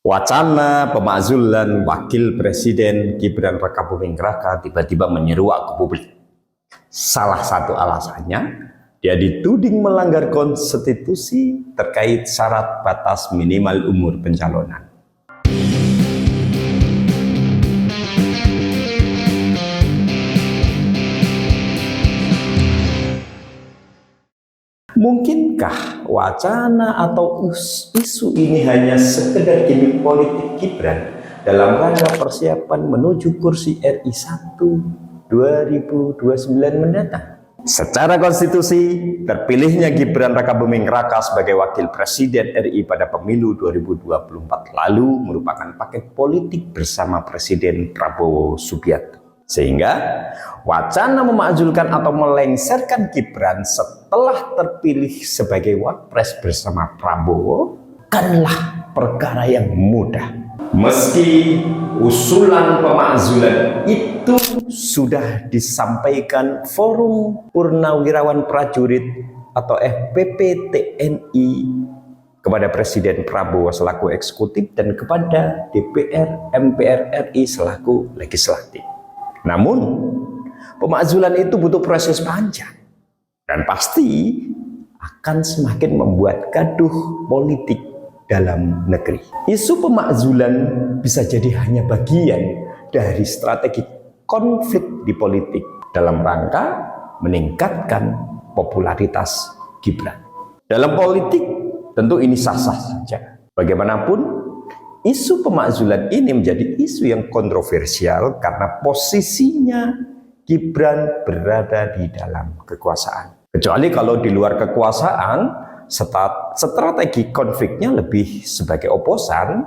Wacana pemakzulan Wakil Presiden Gibran Rakabuming Raka tiba-tiba menyeruak ke publik. Salah satu alasannya, dia dituding melanggar konstitusi terkait syarat batas minimal umur pencalonan. Mungkinkah wacana atau isu ini hanya sekedar gimmick politik Gibran dalam rangka persiapan menuju kursi RI 1 2029 mendatang? Secara konstitusi, terpilihnya Gibran Rakabuming Raka sebagai Wakil Presiden RI pada pemilu 2024 lalu merupakan paket politik bersama Presiden Prabowo Subianto. Sehingga wacana memakzulkan atau melengsarkan Gibran setelah terpilih sebagai Wapres bersama Prabowo bukanlah perkara yang mudah. Meski usulan pemakzulan itu sudah disampaikan Forum Purnawirawan Prajurit atau FPP TNI kepada Presiden Prabowo selaku eksekutif dan kepada DPR MPR RI selaku legislatif. Namun, pemakzulan itu butuh proses panjang dan pasti akan semakin membuat gaduh politik dalam negeri. Isu pemakzulan bisa jadi hanya bagian dari strategi konflik di politik dalam rangka meningkatkan popularitas Gibran. Dalam politik, tentu ini sah-sah saja. Bagaimanapun, isu pemakzulan ini menjadi isu yang kontroversial karena posisinya Gibran berada di dalam kekuasaan. Kecuali kalau di luar kekuasaan, strategi konfliknya lebih sebagai oposan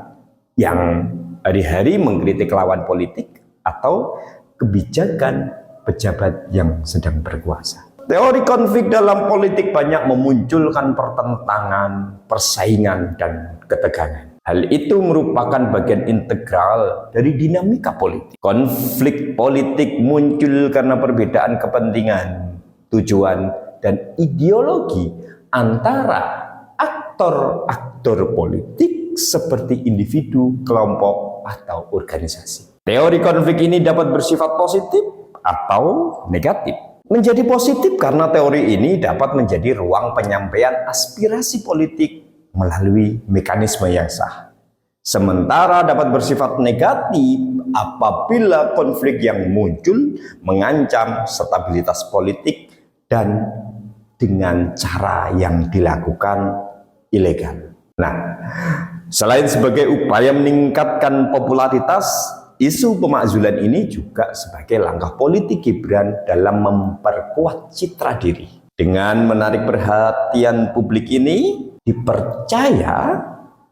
yang hari-hari mengkritik lawan politik atau kebijakan pejabat yang sedang berkuasa. Teori konflik dalam politik banyak memunculkan pertentangan, persaingan, dan ketegangan. Hal itu merupakan bagian integral dari dinamika politik. Konflik politik muncul karena perbedaan kepentingan, tujuan, dan ideologi antara aktor-aktor politik seperti individu, kelompok, atau organisasi. Teori konflik ini dapat bersifat positif atau negatif. Menjadi positif karena teori ini dapat menjadi ruang penyampaian aspirasi politik melalui mekanisme yang sah. Sementara dapat bersifat negatif apabila konflik yang muncul mengancam stabilitas politik dan dengan cara yang dilakukan ilegal. Nah, selain sebagai upaya meningkatkan popularitas, isu pemakzulan ini juga sebagai langkah politik Gibran dalam memperkuat citra diri. Dengan menarik perhatian publik ini, dipercaya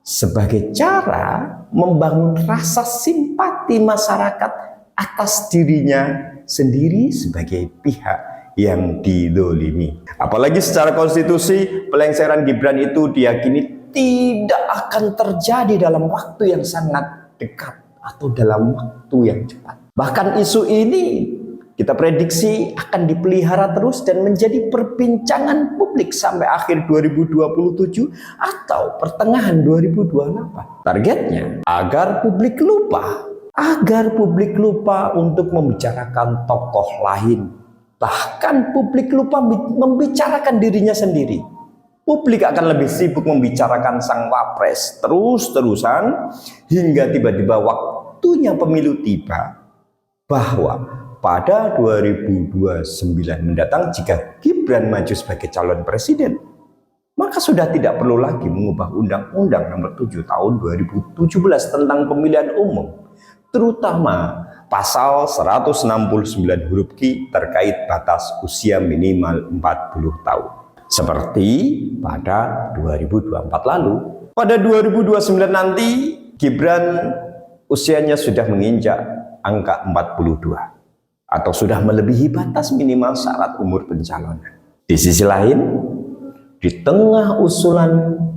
sebagai cara membangun rasa simpati masyarakat atas dirinya sendiri sebagai pihak yang didolimi. Apalagi secara konstitusi, pelengseran Gibran itu diyakini tidak akan terjadi dalam waktu yang sangat dekat atau dalam waktu yang cepat. Bahkan isu ini kita prediksi akan dipelihara terus dan menjadi perbincangan publik sampai akhir 2027 atau pertengahan 2028. Targetnya agar publik lupa untuk membicarakan tokoh lain. Bahkan publik lupa membicarakan dirinya sendiri. Publik akan lebih sibuk membicarakan sang wapres terus-terusan hingga tiba-tiba waktunya pemilu tiba, bahwa pada 2029 mendatang jika Gibran maju sebagai calon presiden, maka sudah tidak perlu lagi mengubah Undang-Undang Nomor 7 Tahun 2017 tentang pemilihan umum, terutama pasal 169 huruf Q terkait batas usia minimal 40 tahun. Seperti pada 2024 lalu. Pada 2029 nanti, Gibran usianya sudah menginjak angka 42. Atau sudah melebihi batas minimal syarat umur pencalonan. Di sisi lain, di tengah usulan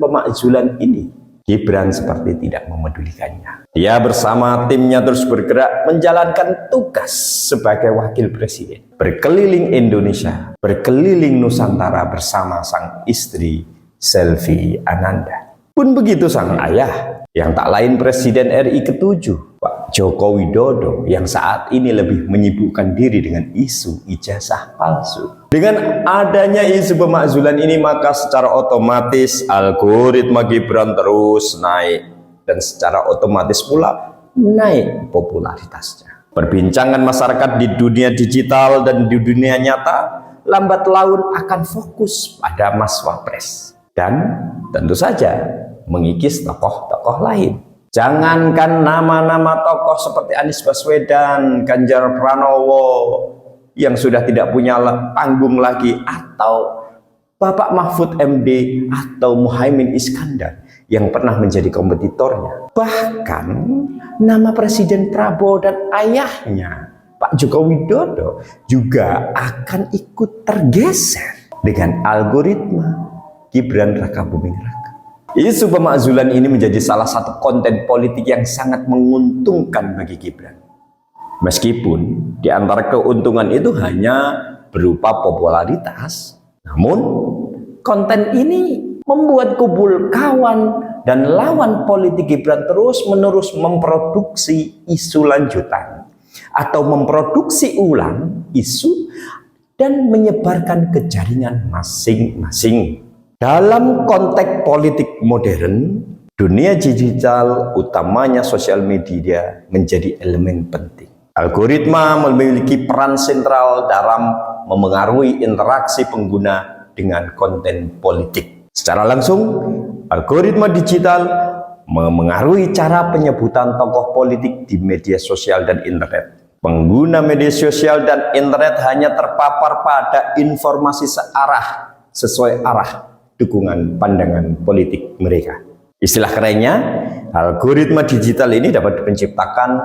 pemakzulan ini, Gibran seperti tidak memedulikannya. Dia bersama timnya terus bergerak menjalankan tugas sebagai wakil presiden. Berkeliling Indonesia, berkeliling Nusantara bersama sang istri Selvi Ananda. Pun begitu sang ayah, yang tak lain Presiden RI ke-7, Pak Joko Widodo, yang saat ini lebih menyibukkan diri dengan isu ijazah palsu. Dengan adanya isu pemakzulan ini, maka secara otomatis algoritma Gibran terus naik, dan secara otomatis pula naik popularitasnya. Perbincangan masyarakat di dunia digital dan di dunia nyata lambat laun akan fokus pada Mas Wapres, dan tentu saja mengikis tokoh-tokoh lain. Jangankan nama-nama tokoh seperti Anies Baswedan, Ganjar Pranowo yang sudah tidak punya panggung lagi, atau Bapak Mahfud MD atau Muhaimin Iskandar yang pernah menjadi kompetitornya. Bahkan nama Presiden Prabowo dan ayahnya Pak Joko Widodo juga akan ikut tergeser dengan algoritma Gibran Rakabuming Raka. Isu pemakzulan ini menjadi salah satu konten politik yang sangat menguntungkan bagi Gibran. Meskipun di antara keuntungan itu hanya berupa popularitas, namun konten ini membuat kubu kawan dan lawan politik Gibran terus-menerus memproduksi isu lanjutan atau memproduksi ulang isu dan menyebarkan ke jaringan masing-masing. Dalam konteks politik modern, dunia digital, utamanya sosial media, menjadi elemen penting. Algoritma memiliki peran sentral dalam memengaruhi interaksi pengguna dengan konten politik. Secara langsung, algoritma digital memengaruhi cara penyebutan tokoh politik di media sosial dan internet. Pengguna media sosial dan internet hanya terpapar pada informasi sesuai arah dukungan pandangan politik mereka. Istilah kerennya, algoritma digital ini dapat menciptakan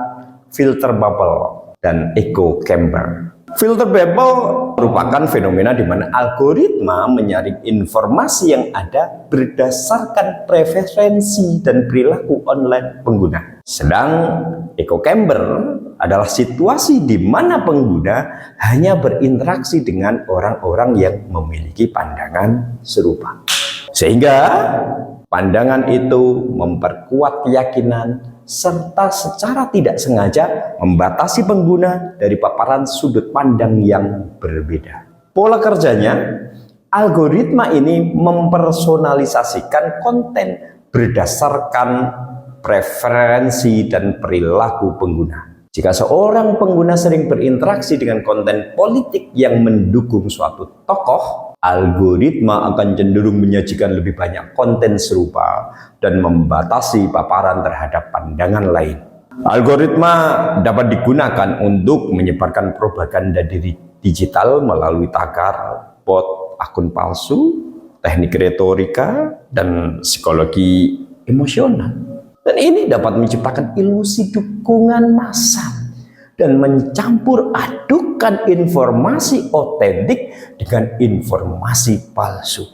filter bubble dan echo chamber. Filter bubble merupakan fenomena di mana algoritma menyaring informasi yang ada berdasarkan preferensi dan perilaku online pengguna. Sedang echo chamber adalah situasi di mana pengguna hanya berinteraksi dengan orang-orang yang memiliki pandangan serupa. Sehingga pandangan itu memperkuat keyakinan serta secara tidak sengaja membatasi pengguna dari paparan sudut pandang yang berbeda. Pola kerjanya, algoritma ini mempersonalisasikan konten berdasarkan preferensi dan perilaku pengguna. Jika seorang pengguna sering berinteraksi dengan konten politik yang mendukung suatu tokoh, algoritma akan cenderung menyajikan lebih banyak konten serupa dan membatasi paparan terhadap pandangan lain. Algoritma dapat digunakan untuk menyebarkan propaganda digital melalui tagar, bot, akun palsu, teknik retorika, dan psikologi emosional. Dan ini dapat menciptakan ilusi dukungan massal dan mencampur adukan informasi otentik dengan informasi palsu.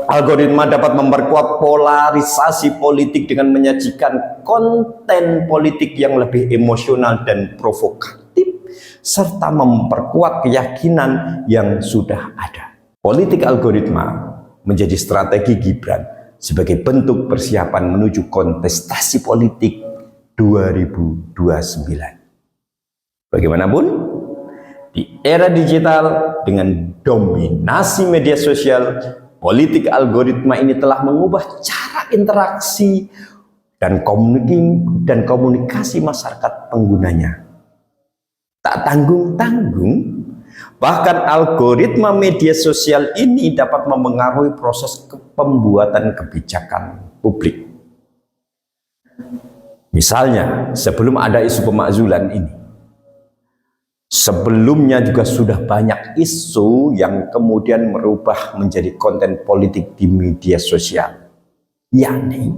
Algoritma dapat memperkuat polarisasi politik dengan menyajikan konten politik yang lebih emosional dan provokatif, serta memperkuat keyakinan yang sudah ada. Politik algoritma menjadi strategi Gibran sebagai bentuk persiapan menuju kontestasi politik 2029. Bagaimanapun, di era digital dengan dominasi media sosial, politik algoritma ini telah mengubah cara interaksi dan komunikasi masyarakat penggunanya. Tak tanggung-tanggung, bahkan algoritma media sosial ini dapat memengaruhi proses pembuatan kebijakan publik. Misalnya, sebelum ada isu pemakzulan ini, sebelumnya juga sudah banyak isu yang kemudian merubah menjadi konten politik di media sosial. Yakni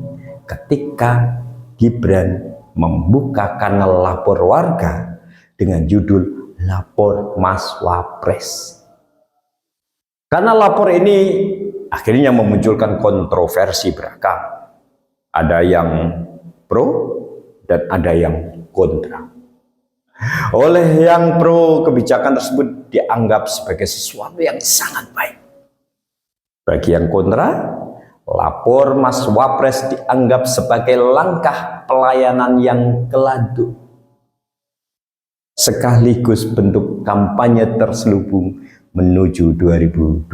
ketika Gibran membuka kanal lapor warga dengan judul Lapor Mas Wapres. Karena lapor ini akhirnya memunculkan kontroversi beragam. Ada yang pro dan ada yang kontra. Oleh yang pro, kebijakan tersebut dianggap sebagai sesuatu yang sangat baik. Bagi yang kontra, lapor Mas Wapres dianggap sebagai langkah pelayanan yang keladuk, sekaligus bentuk kampanye terselubung menuju 2029.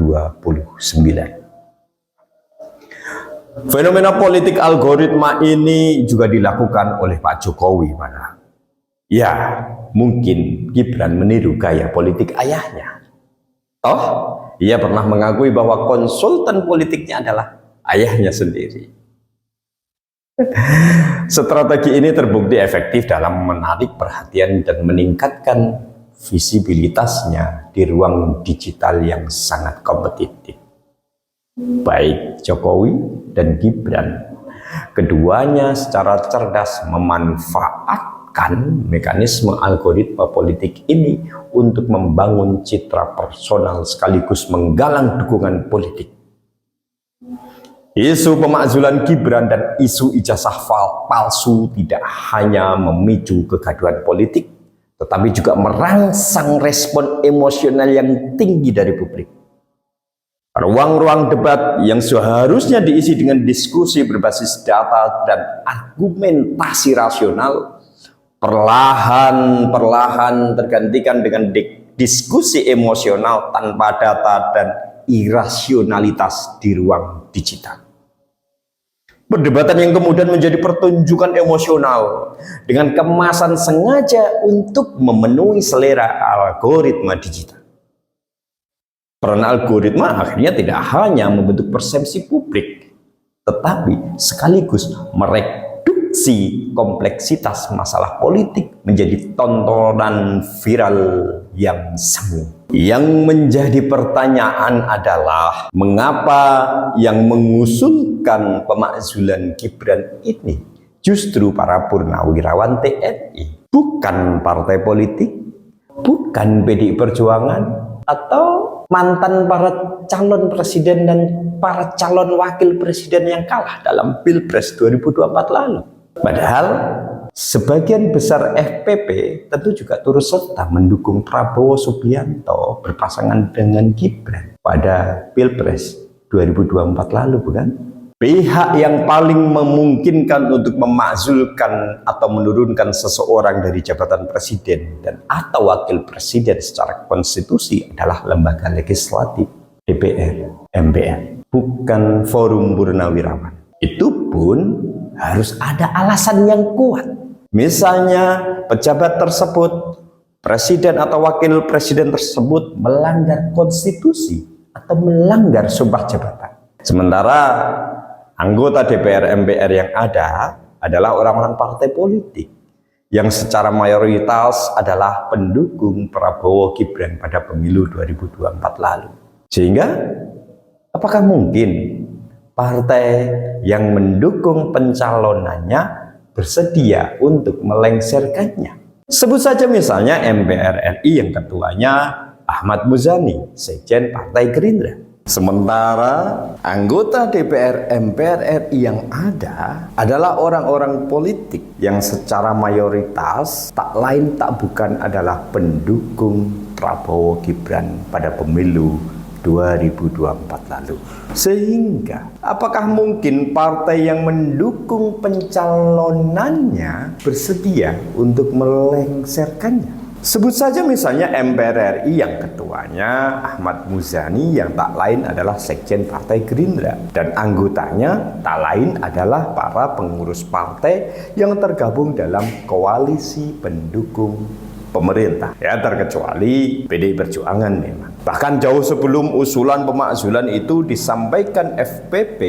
Fenomena politik algoritma ini juga dilakukan oleh Pak Jokowi. Ya, mungkin Gibran meniru gaya politik ayahnya. Toh, ia pernah mengakui bahwa konsultan politiknya adalah ayahnya sendiri. Strategi ini terbukti efektif dalam menarik perhatian dan meningkatkan visibilitasnya di ruang digital yang sangat kompetitif. Baik Jokowi dan Gibran, keduanya secara cerdas memanfaatkan mekanisme algoritma politik ini untuk membangun citra personal sekaligus menggalang dukungan politik. Isu pemakzulan Gibran dan isu ijazah palsu tidak hanya memicu kegaduhan politik, tetapi juga merangsang respon emosional yang tinggi dari publik. Ruang-ruang debat yang seharusnya diisi dengan diskusi berbasis data dan argumentasi rasional perlahan-perlahan tergantikan dengan diskusi emosional tanpa data dan irasionalitas di ruang digital. Perdebatan yang kemudian menjadi pertunjukan emosional dengan kemasan sengaja untuk memenuhi selera algoritma digital. Peran algoritma akhirnya tidak hanya membentuk persepsi publik, tetapi sekaligus mereduksi kompleksitas masalah politik menjadi tontonan viral yang semu. Yang menjadi pertanyaan adalah, mengapa yang mengusulkan pemakzulan Gibran ini justru para purnawirawan TNI, bukan partai politik, bukan PDI Perjuangan, atau mantan para calon presiden dan para calon wakil presiden yang kalah dalam Pilpres 2024 lalu. Padahal sebagian besar FPP tentu juga turut serta mendukung Prabowo Subianto berpasangan dengan Gibran pada Pilpres 2024 lalu, bukan? Pihak yang paling memungkinkan untuk memakzulkan atau menurunkan seseorang dari jabatan presiden dan atau wakil presiden secara konstitusi adalah lembaga legislatif, DPR, MPR, bukan forum purnawirawan. Itu pun harus ada alasan yang kuat. Misalnya pejabat tersebut, presiden atau wakil presiden tersebut melanggar konstitusi atau melanggar sumpah jabatan. Sementara anggota DPR MPR yang ada adalah orang-orang partai politik yang secara mayoritas adalah pendukung Prabowo Gibran pada pemilu 2024 lalu. Sehingga apakah mungkin partai yang mendukung pencalonannya bersedia untuk melengsarkannya? Sebut saja misalnya MPR RI yang ketuanya Ahmad Muzani, Sekjen Partai Gerindra. Sementara anggota DPR MPR RI yang ada adalah orang-orang politik yang secara mayoritas tak lain tak bukan adalah pendukung Prabowo Gibran pada pemilu 2024 lalu. Sehingga apakah mungkin partai yang mendukung pencalonannya bersedia untuk melengsarkannya? Sebut saja misalnya MPR RI yang ketuanya Ahmad Muzani yang tak lain adalah Sekjen Partai Gerindra dan anggotanya tak lain adalah para pengurus partai yang tergabung dalam koalisi pendukung pemerintah, ya terkecuali PDI Perjuangan memang. Bahkan jauh sebelum usulan pemakzulan itu disampaikan FPP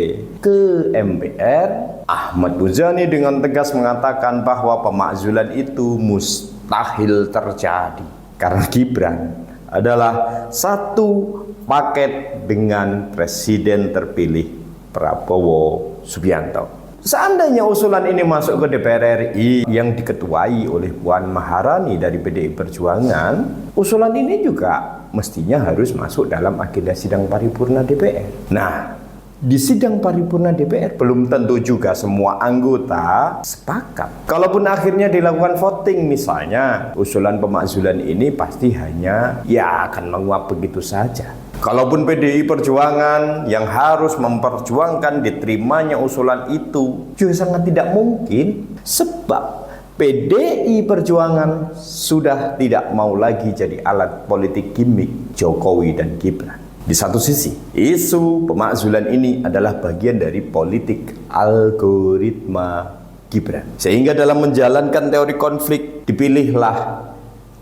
ke MPR, Ahmad Muzani dengan tegas mengatakan bahwa pemakzulan itu mustahil terjadi karena Gibran adalah satu paket dengan Presiden terpilih Prabowo Subianto. Seandainya usulan ini masuk ke DPR RI yang diketuai oleh Puan Maharani dari PDI Perjuangan, usulan ini juga mestinya harus masuk dalam agenda sidang paripurna DPR. Nah, di sidang paripurna DPR belum tentu juga semua anggota sepakat. Kalaupun akhirnya dilakukan voting misalnya, usulan pemakzulan ini pasti hanya akan menguap begitu saja. Kalaupun PDI Perjuangan yang harus memperjuangkan diterimanya usulan itu juga sangat tidak mungkin, sebab PDI Perjuangan sudah tidak mau lagi jadi alat politik gimmick Jokowi dan Gibran. Di satu sisi, isu pemakzulan ini adalah bagian dari politik algoritma Gibran. Sehingga dalam menjalankan teori konflik, dipilihlah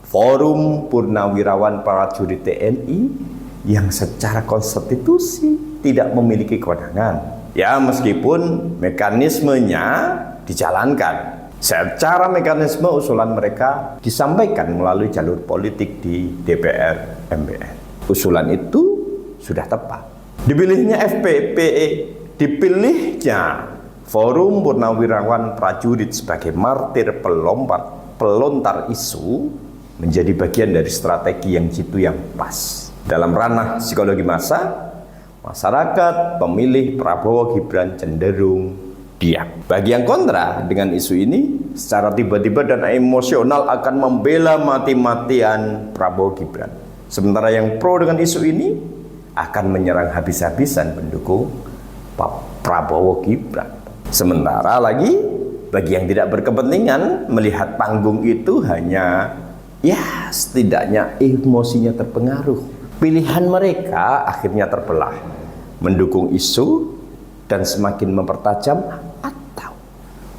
Forum Purnawirawan Prajurit TNI yang secara konstitusi tidak memiliki kewenangan. Ya, meskipun mekanismenya dijalankan. Secara mekanisme usulan mereka disampaikan melalui jalur politik di DPR MPR. Usulan itu sudah tepat. Dipilihnya FPPE, dipilihnya Forum Purnawirawan Prajurit sebagai martir pelontar isu menjadi bagian dari strategi yang jitu yang pas. Dalam ranah psikologi massa, masyarakat pemilih Prabowo Gibran cenderung diam. Bagi yang kontra dengan isu ini, secara tiba-tiba dan emosional akan membela mati-matian Prabowo Gibran. Sementara yang pro dengan isu ini akan menyerang habis-habisan pendukung Prabowo Gibran. Sementara lagi, bagi yang tidak berkepentingan melihat panggung itu hanya ya setidaknya emosinya terpengaruh. Pilihan mereka akhirnya terbelah, mendukung isu dan semakin mempertajam atau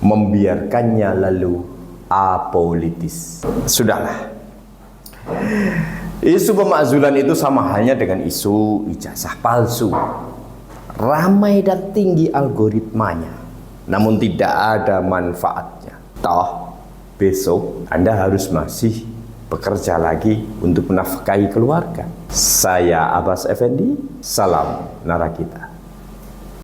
membiarkannya lalu apolitis. Sudahlah. Isu pemakzulan itu sama halnya dengan isu ijazah palsu. Ramai dan tinggi algoritmanya, namun tidak ada manfaatnya. Toh, besok Anda harus masih bekerja lagi untuk menafkahi keluarga. Saya Abbas Effendi, salam Narakita.